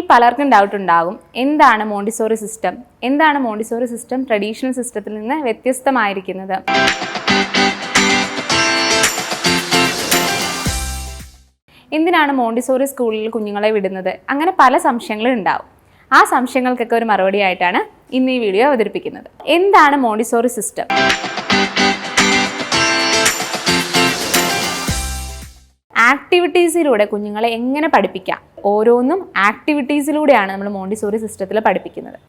പലർക്കും ഡൗട്ട് ഉണ്ടാകും, എന്താണ് മോണ്ടിസോറി സിസ്റ്റം? എന്താണ് മോണ്ടിസോറി സിസ്റ്റം ട്രഡീഷണൽ സിസ്റ്റത്തിൽ നിന്ന് വ്യത്യസ്തമായിരിക്കുന്നത്? എന്തിനാണ് മോണ്ടിസോറി സ്കൂളിൽ കുഞ്ഞുങ്ങളെ വിടുന്നത്? അങ്ങനെ പല സംശയങ്ങളും ഉണ്ടാവും. ആ സംശയങ്ങൾക്കൊക്കെ ഒരു മറുപടി ആയിട്ടാണ് ഇന്ന് ഈ വീഡിയോ അവതരിപ്പിക്കുന്നത്. എന്താണ് മോണ്ടിസോറി സിസ്റ്റം? ആക്ടിവിറ്റീസിലൂടെ കുഞ്ഞുങ്ങളെ എങ്ങനെ പഠിപ്പിക്കാം? ഓരോന്നും ആക്ടിവിറ്റീസിലൂടെയാണ് നമ്മൾ മോണ്ടിസോറി സിസ്റ്റത്തിൽ പഠിപ്പിക്കുന്നത്.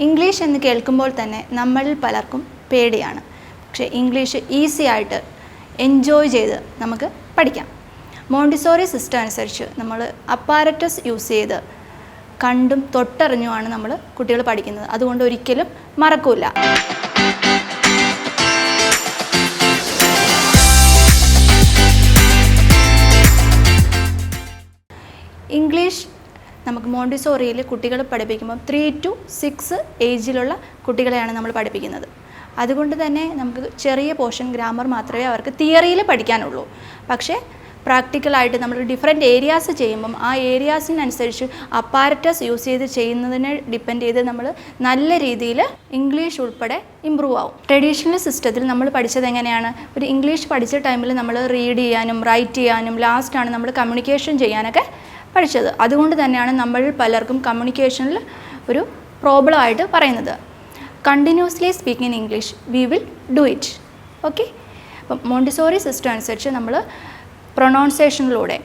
ഇംഗ്ലീഷ് എന്ന് കേൾക്കുമ്പോൾ തന്നെ നമ്മളിൽ പലർക്കും പേടിയാണ്. പക്ഷേ ഇംഗ്ലീഷ് ഈസി ആയിട്ട് എൻജോയ് ചെയ്ത് നമുക്ക് പഠിക്കാം. മോണ്ടിസോറി സിസ്റ്റം അനുസരിച്ച് നമ്മൾ അപ്പാരറ്റസ് യൂസ് ചെയ്ത് കണ്ടും തൊട്ടറിഞ്ഞുമാണ് നമ്മൾ കുട്ടികൾ പഠിക്കുന്നത്. അതുകൊണ്ട് ഒരിക്കലും മറക്കില്ല. ഇംഗ്ലീഷ് നമുക്ക് മോണ്ടിസോറിയിൽ കുട്ടികൾ പഠിപ്പിക്കുമ്പോൾ 3 to 6 ഏജിലുള്ള കുട്ടികളെയാണ് നമ്മൾ പഠിപ്പിക്കുന്നത്. അതുകൊണ്ട് തന്നെ നമുക്ക് ചെറിയ പോർഷൻ ഗ്രാമർ മാത്രമേ അവർക്ക് തിയറിയിൽ പഠിക്കാനുള്ളൂ. പക്ഷേ പ്രാക്ടിക്കലായിട്ട് നമ്മൾ ഡിഫറെൻറ്റ് ഏരിയാസ് ചെയ്യുമ്പം ആ ഏരിയാസിനനുസരിച്ച് അപ്പാരറ്റസ് യൂസ് ചെയ്ത് ചെയ്യുന്നതിനെ ഡിപ്പെൻഡ് ചെയ്ത് നമ്മൾ നല്ല രീതിയിൽ ഇംഗ്ലീഷ് ഉൾപ്പെടെ ഇമ്പ്രൂവ് ആവും. ട്രഡീഷണൽ സിസ്റ്റത്തിൽ നമ്മൾ പഠിച്ചത് എങ്ങനെയാണ്? ഒരു ഇംഗ്ലീഷ് പഠിച്ച ടൈമിൽ നമ്മൾ റീഡ് ചെയ്യാനും റൈറ്റ് ചെയ്യാനും ലാസ്റ്റാണ് നമ്മൾ കമ്മ്യൂണിക്കേഷൻ ചെയ്യാനൊക്കെ പഠിച്ചത്. അതുകൊണ്ട് തന്നെയാണ് നമ്മൾ പലർക്കും കമ്മ്യൂണിക്കേഷനിൽ ഒരു പ്രോബ്ലം ആയിട്ട് പറയുന്നത്. Continuously speak in English, we will do it. Okay. അപ്പം മോണ്ടിസോറി സിസ്റ്റം അനുസരിച്ച് നമ്മൾ പ്രൊനൗൺസിയേഷനിലൂടെ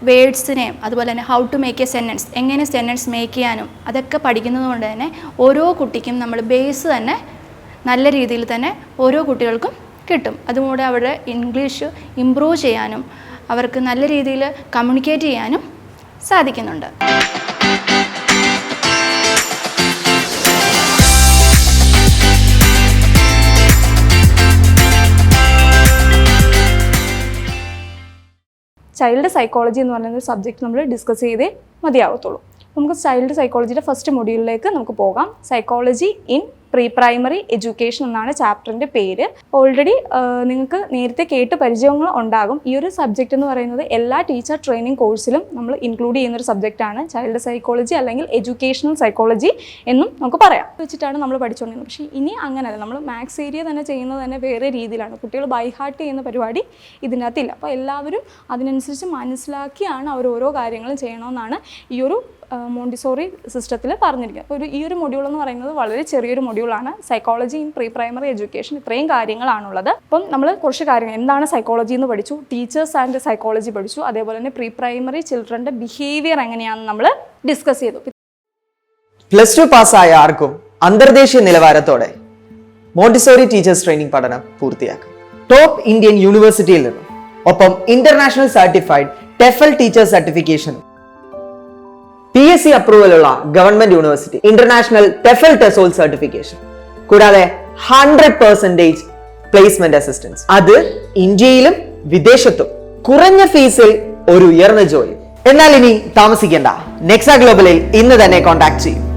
വേർഡ്സിനെയും അതുപോലെ തന്നെ how to make a sentence, എങ്ങനെ സെൻറ്റൻസ് മേക്ക് ചെയ്യാനും അതൊക്കെ പഠിക്കുന്നത് കൊണ്ട് തന്നെ ഓരോ കുട്ടിക്കും നമ്മൾ ബേസ് തന്നെ നല്ല രീതിയിൽ തന്നെ ഓരോ കുട്ടികൾക്കും കിട്ടും. അതുകൂടെ അവരുടെ ഇംഗ്ലീഷ് ഇമ്പ്രൂവ് ചെയ്യാനും അവർക്ക് നല്ല രീതിയിൽ കമ്മ്യൂണിക്കേറ്റ് ചെയ്യാനും സാധിക്കുന്നുണ്ട്. ചൈൽഡ് സൈക്കോളജി എന്ന് പറയുന്ന ഒരു സബ്ജക്റ്റ് നമ്മൾ ഡിസ്കസ് ചെയ്തേ മതിയാവത്തുള്ളൂ. നമുക്ക് ചൈൽഡ് സൈക്കോളജിയുടെ ഫസ്റ്റ് മൊഡ്യൂളിലേക്ക് നമുക്ക് പോകാം. Psychology in pre primary education എന്നാണ് ചാപ്റ്ററിൻ്റെ പേര്. ഓൾറെഡി നിങ്ങൾക്ക് നേരത്തെ കേട്ട് പരിചയങ്ങൾ ഉണ്ടാകും. ഈ ഒരു സബ്ജക്റ്റ് എന്ന് പറയുന്നത് എല്ലാ ടീച്ചർ ട്രെയിനിങ് കോഴ്സിലും നമ്മൾ ഇൻക്ലൂഡ് ചെയ്യുന്നൊരു സബ്ജക്റ്റാണ് ചൈൽഡ് സൈക്കോളജി, അല്ലെങ്കിൽ എഡ്യൂക്കേഷണൽ സൈക്കോളജി എന്നും നമുക്ക് പറയാം. വെച്ചിട്ടാണ് നമ്മൾ പഠിച്ചുകൊണ്ടിരുന്നത്. പക്ഷേ ഇനി അങ്ങനെയല്ല. നമ്മൾ മാത്സ് ഏരിയ തന്നെ ചെയ്യുന്നത് തന്നെ വേറെ രീതിയിലാണ്. കുട്ടികൾ ബൈ ഹാർട്ട് ചെയ്യുന്ന പരിപാടി ഇതിനകത്തില്ല. അപ്പോൾ എല്ലാവരും അതിനനുസരിച്ച് മനസ്സിലാക്കിയാണ് അവർ ഓരോ കാര്യങ്ങളും ചെയ്യണമെന്നാണ് ഈ ഒരു മോണ്ടിസോറി സിസ്റ്റത്തിൽ പറഞ്ഞിരിക്കുക. അപ്പോൾ ഈ ഒരു മൊഡ്യൂൾ എന്ന് പറയുന്നത് വളരെ ചെറിയൊരു മൊഡ്യൂളാണ്. Psychology in pre primary education ഇത്രയും കാര്യങ്ങളാണുള്ളത്. അപ്പം നമ്മൾ കുറച്ച് കാര്യങ്ങൾ, എന്താണ് സൈക്കോളജി എന്ന് പഠിച്ചു, ടീച്ചേഴ്സ് ആൻഡ് സൈക്കോളജി പഠിച്ചു, അതേപോലെ തന്നെ പ്രീ പ്രൈമറി ചിൽഡ്രൻ്റെ ബിഹേവിയർ എങ്ങനെയാണെന്ന് നമ്മൾ ഡിസ്കസ് ചെയ്തു. +2 പാസ്സായ ആർക്കും അന്തർദേശീയ നിലവാരത്തോടെ മോണ്ടിസോറി ടീച്ചേഴ്സ് ട്രെയിനിങ് പഠനം പൂർത്തിയാക്കാം. ടോപ്പ് ഇന്ത്യൻ യൂണിവേഴ്സിറ്റിയിൽ നിന്നും ഒപ്പം ഇന്റർനാഷണൽ സർട്ടിഫൈഡ് ടെഫൽ ടീച്ചർ സർട്ടിഫിക്കേഷനും PSC അപ്രൂവലുള്ള government university international TEFL TESOL certification, കൂടാതെ 100% പ്ലേസ്മെന്റ് അസിസ്റ്റൻസ്, അത് ഇന്ത്യയിലും വിദേശത്തും കുറഞ്ഞ ഫീസിൽ ഒരു ഉയർന്ന ജോലി. എന്നാൽ ഇനി താമസിക്കേണ്ട, നെക്സ ഗ്ലോബലിൽ ഇന്ന് തന്നെ കോൺടാക്ട് ചെയ്യും.